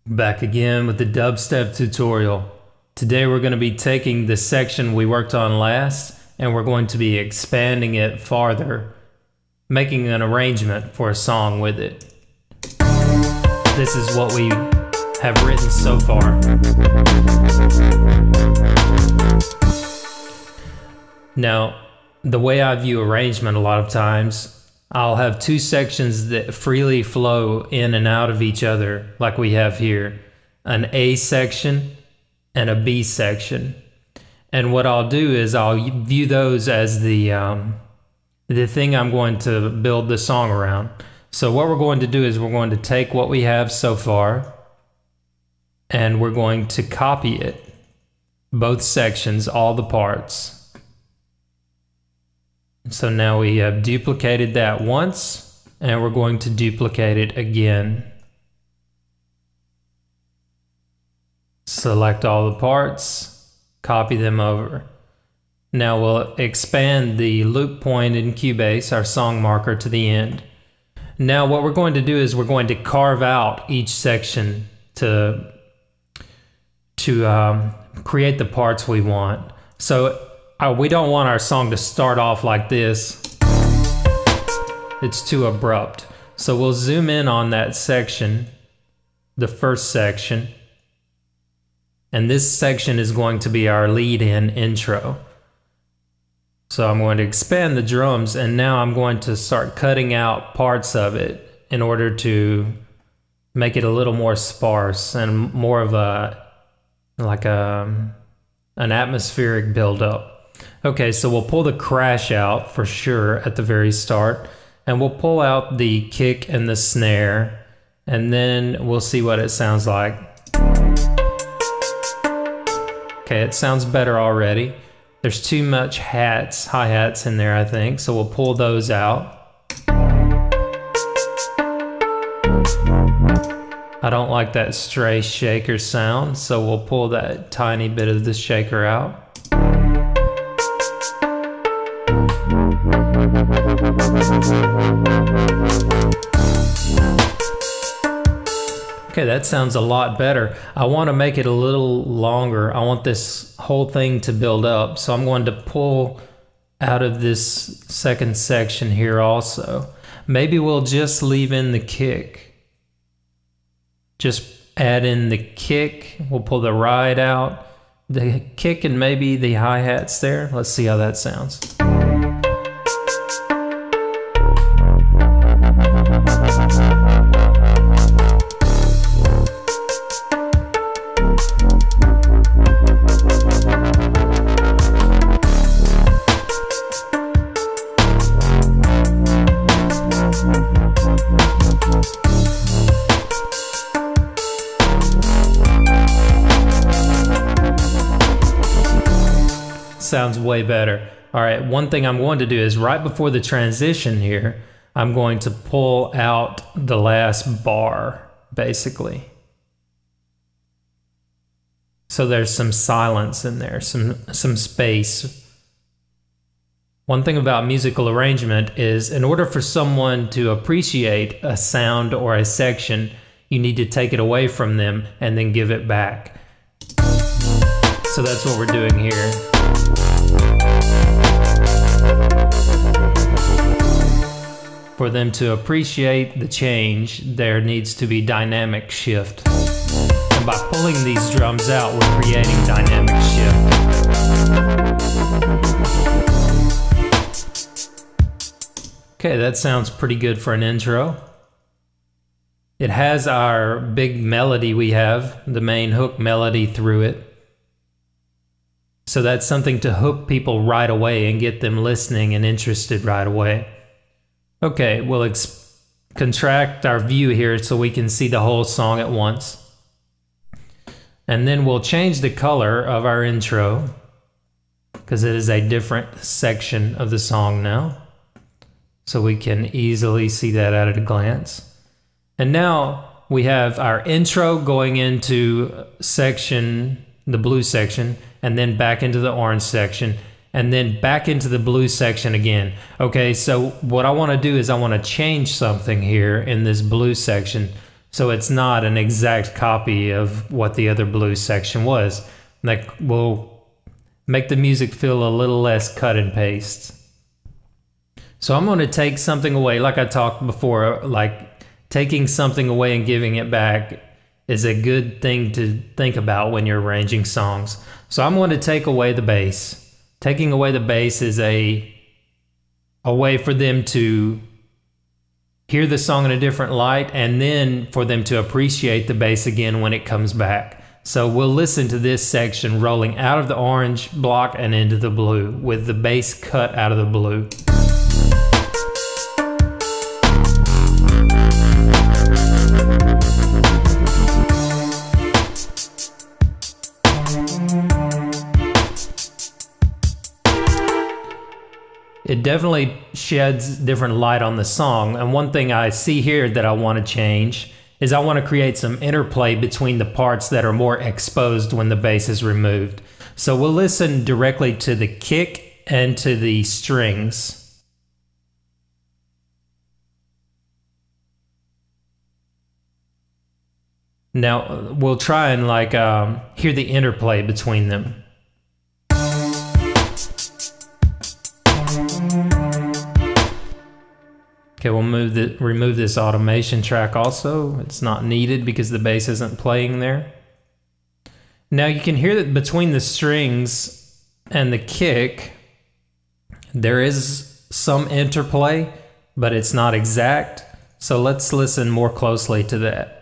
Back again with the dubstep tutorial. Today we're going to be taking the section we worked on last and we're going to be expanding it farther, making an arrangement for a song with it. This is what we have written so far. Now, the way I view arrangement a lot of times, I'll have two sections that freely flow in and out of each other, like we have here, an A section and a B section. And what I'll do is I'll view those as the thing I'm going to build the song around. So what we're going to do is we're going to take what we have so far and we're going to copy it, both sections, all the parts. So now we have duplicated that once, and we're going to duplicate it again. Select all the parts, copy them over. Now we'll expand the loop point in Cubase, our song marker, to the end. Now what we're going to do is we're going to carve out each section to create the parts we want. So we don't want our song to start off like this. It's too abrupt. So we'll zoom in on that section, the first section. And this section is going to be our lead-in intro. So I'm going to expand the drums and now I'm going to start cutting out parts of it in order to make it a little more sparse and more of an atmospheric build-up. Okay, so we'll pull the crash out for sure at the very start, and we'll pull out the kick and the snare, and then we'll see what it sounds like. Okay, it sounds better already. There's too much hi-hats in there, I think, so we'll pull those out. I don't like that stray shaker sound, so we'll pull that tiny bit of the shaker out. Okay, that sounds a lot better. I want to make it a little longer. I want this whole thing to build up. So I'm going to pull out of this second section here also. Maybe we'll just leave in the kick. Just add in the kick. We'll pull the ride out, the kick and maybe the hi-hats there. Let's see how that sounds. Sounds way better. All right, one thing I'm going to do is right before the transition here, I'm going to pull out the last bar, basically. So there's some silence in there, some space. One thing about musical arrangement is in order for someone to appreciate a sound or a section, you need to take it away from them and then give it back. So that's what we're doing here. For them to appreciate the change, there needs to be dynamic shift. And by pulling these drums out, we're creating dynamic shift. Okay, that sounds pretty good for an intro. It has our big melody we have, the main hook melody through it. So that's something to hook people right away and get them listening and interested right away. Okay, we'll contract our view here so we can see the whole song at once. And then we'll change the color of our intro because it is a different section of the song now. So we can easily see that at a glance. And now we have our intro going into section, the blue section, and then back into the orange section, and then back into the blue section again. Okay, so what I want to do is I want to change something here in this blue section. So it's not an exact copy of what the other blues section was. That will make the music feel a little less cut and paste. So I'm going to take something away, like I talked before, like taking something away and giving it back is a good thing to think about when you're arranging songs. So I'm going to take away the bass. Taking away the bass is a way for them to hear the song in a different light, and then for them to appreciate the bass again when it comes back. So we'll listen to this section rolling out of the orange block and into the blue, with the bass cut out of the blue. It definitely sheds different light on the song, and one thing I see here that I want to change is I want to create some interplay between the parts that are more exposed when the bass is removed. So we'll listen directly to the kick and to the strings. Now we'll try and hear the interplay between them. Okay, we'll remove this automation track also. It's not needed because the bass isn't playing there. Now you can hear that between the strings and the kick, there is some interplay, but it's not exact. So let's listen more closely to that.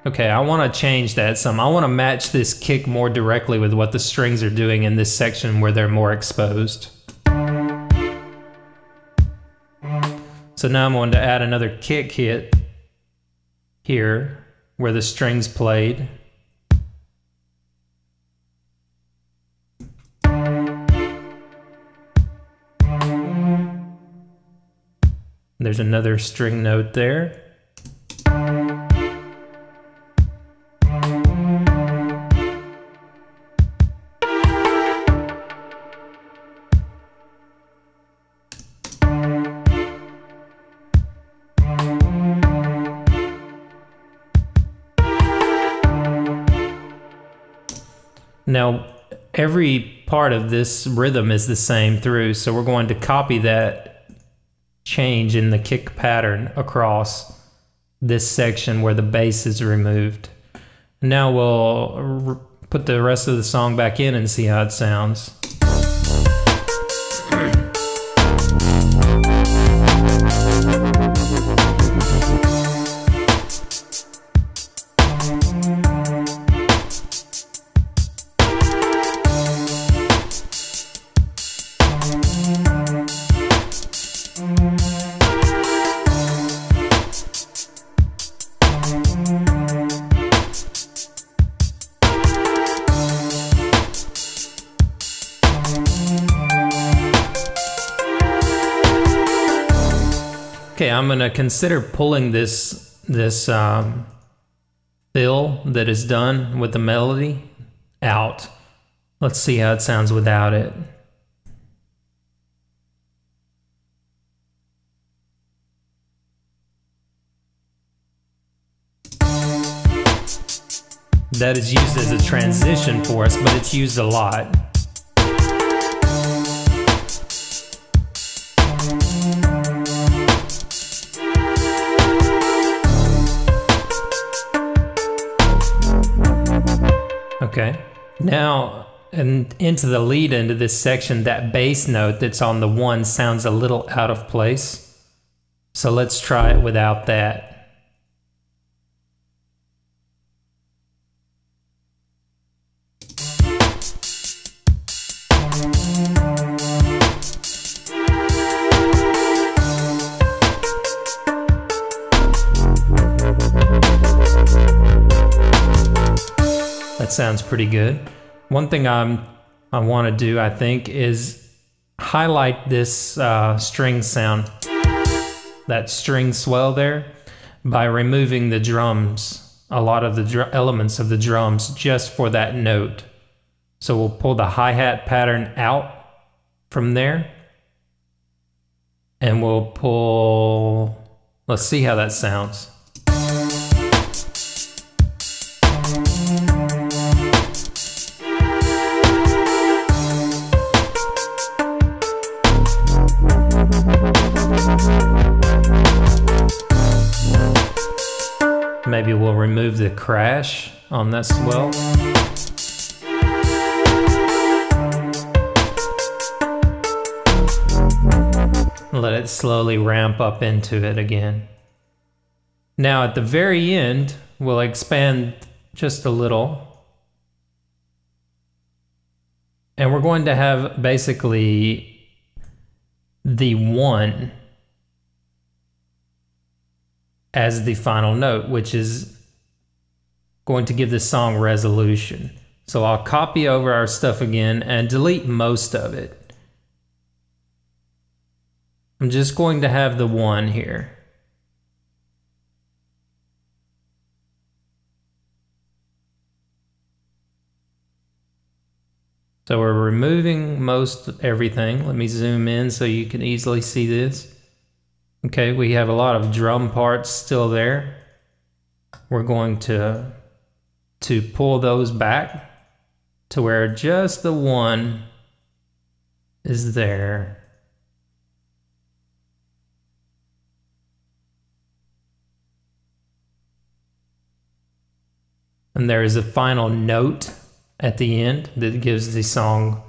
Okay, I want to change that some. I want to match this kick more directly with what the strings are doing in this section where they're more exposed. So now I'm going to add another kick hit here where the strings played. There's another string note there. Now, every part of this rhythm is the same through, so we're going to copy that change in the kick pattern across this section where the bass is removed. Now we'll put the rest of the song back in and see how it sounds. Okay, I'm going to consider pulling this fill that is done with the melody out. Let's see how it sounds without it. That is used as a transition for us, but it's used a lot. Okay, now and into the lead end of this section, that bass note that's on the one sounds a little out of place. So let's try it without that. That sounds pretty good. One thing I want to do, I think, is highlight this string sound, that string swell there, by removing the drums, a lot of the elements of the drums just for that note. So we'll pull the hi-hat pattern out from there. And we'll pull, let's see how that sounds. Maybe we'll remove the crash on that swell. Let it slowly ramp up into it again. Now at the very end, we'll expand just a little. And we're going to have basically the 1 as the final note, which is going to give the song resolution. So I'll copy over our stuff again and delete most of it. I'm just going to have the 1 here. So we're removing most everything. Let me zoom in so you can easily see this. Okay, we have a lot of drum parts still there. We're going to pull those back to where just the 1 is there. And there is a final note at the end that gives the song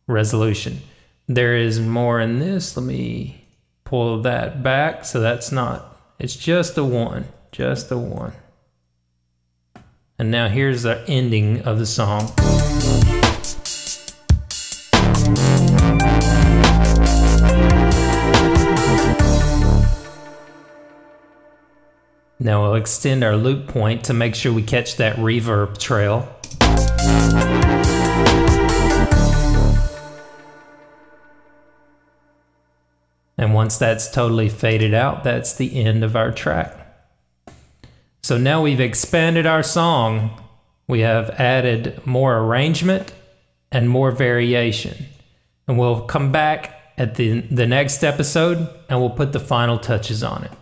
resolution. There is more in this. Let me pull that back so that's not, it's just the 1, just the 1. And now here's the ending of the song. Now we'll extend our loop point to make sure we catch that reverb trail. And once that's totally faded out, that's the end of our track. So now we've expanded our song. We have added more arrangement and more variation. And we'll come back at the next episode and we'll put the final touches on it.